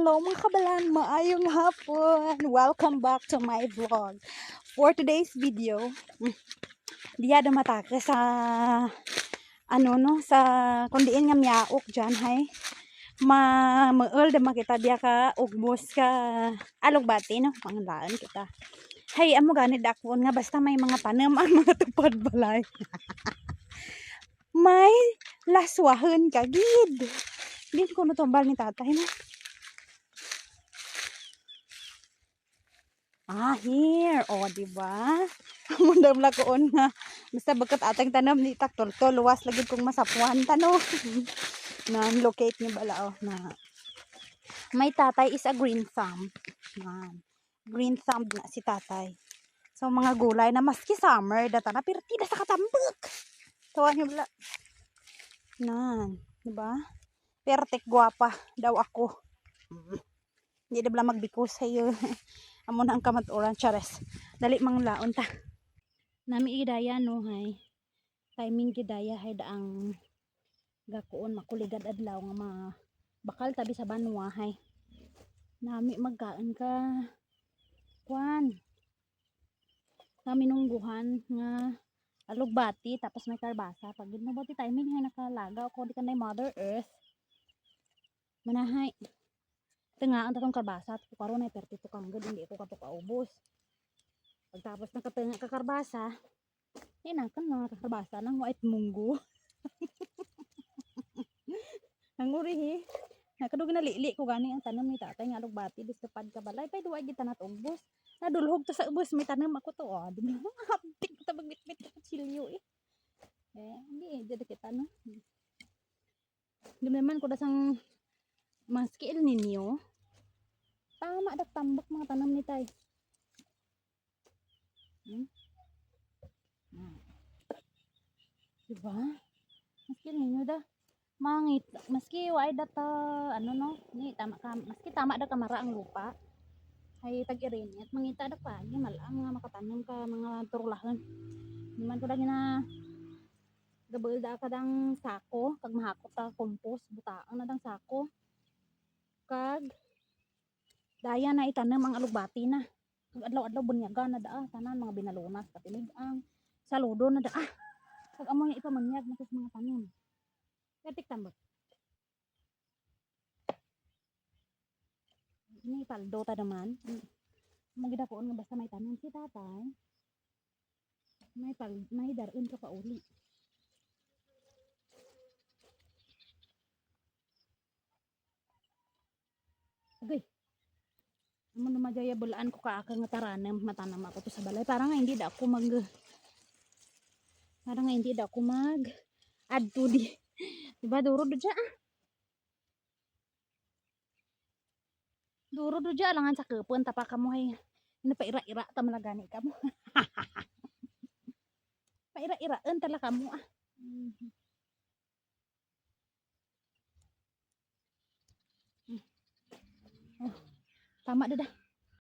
Hello mga kabalan, maayong hapon. Welcome back to my vlog. For today's video, diya dumatake sa sa kundiin nga miyaok dyan hay. Maul da makita diya ka ugbos ka alugbati no, panglaan kita. Hay amo ganit dakon nga basta may mga tanom ang mga tupad balay. May laswahan kagid. Hindi ko natumbal ni tatay no. Here. O, diba? Mundam la koon nga. Basta bagkat atang tanam ni taktol-tol. Luwas lagi kong masapuan. Tano. Na-locate niyo bala. Oh, na. May tatay is a green thumb. Green thumb na si tatay. So, mga gulay na maski summer. Data na pero tila sa katambak. Tawa niyo bala. Nan. Diba? Pertek guwapa daw ako. Hindi na bala magbikos sa'yo. Amo na ang kamaturan, chares. Dali mang laon ta. Nami idaya no hay. Timing gidaya hay daang gakuon makuligad adlaw nga bakal tabi sa banwa hay. Nami magkaan ka kwan. Nami nungguhan nga alugbati tapos may karbasa. Pag ginabati timing hay nakalagaw ko di kanay Mother Earth. Manahay. Tenga ang tatong karbasa at karon ay pertito kanggod hindi ko kato kaubos. Pagtapos ng katenga kakarbasa, yan ang kan mga kakarbasa ng white munggo. Ang urihi, nakadugin na lili ko gani ang tanam ni tatay nga alugbati disapad ka balay pay duwa gid tanat ubos. Nadulhog to sa ubos may tanam ako to. Oh, di ba? Haptik ta magbitbit ka silyo eh. Hindi jud kita no. Di naman ko dasang maski El Nino. Tama dak tambak mga tanam ni tay. Diba? Maski ninyo da mangit maski way data ano no ni tama ka maski tama da kamara ang lupa ay tag-irin at mangita da pa ni malang nga makatanom ka mga turulahan naman ko na gabel da kadang sako kag mahakot ta compost butaang na dang sako kag daya na itanom ang alugbati na kag adlaw-adlaw bunyaga na daa tanan mga binalunas katilig ang saludo na daa kag amo nga ipamanyag na sa mga tanom. Ketik tambak. Ini paldo ta naman. Mo gid ako nga basta may tanom si tatay. May daron ka pa uli. Okay. Amo na majaya bulaan ko kaaka nga taranam matanam ako to sa balay para nga hindi da ako add to di. Diba duro do dya Duro do dya langan sa kepon tapa kamo hay napaira-ira ta malagani kamo. Paira-iraan tala kamo ah. Oh, tama dah.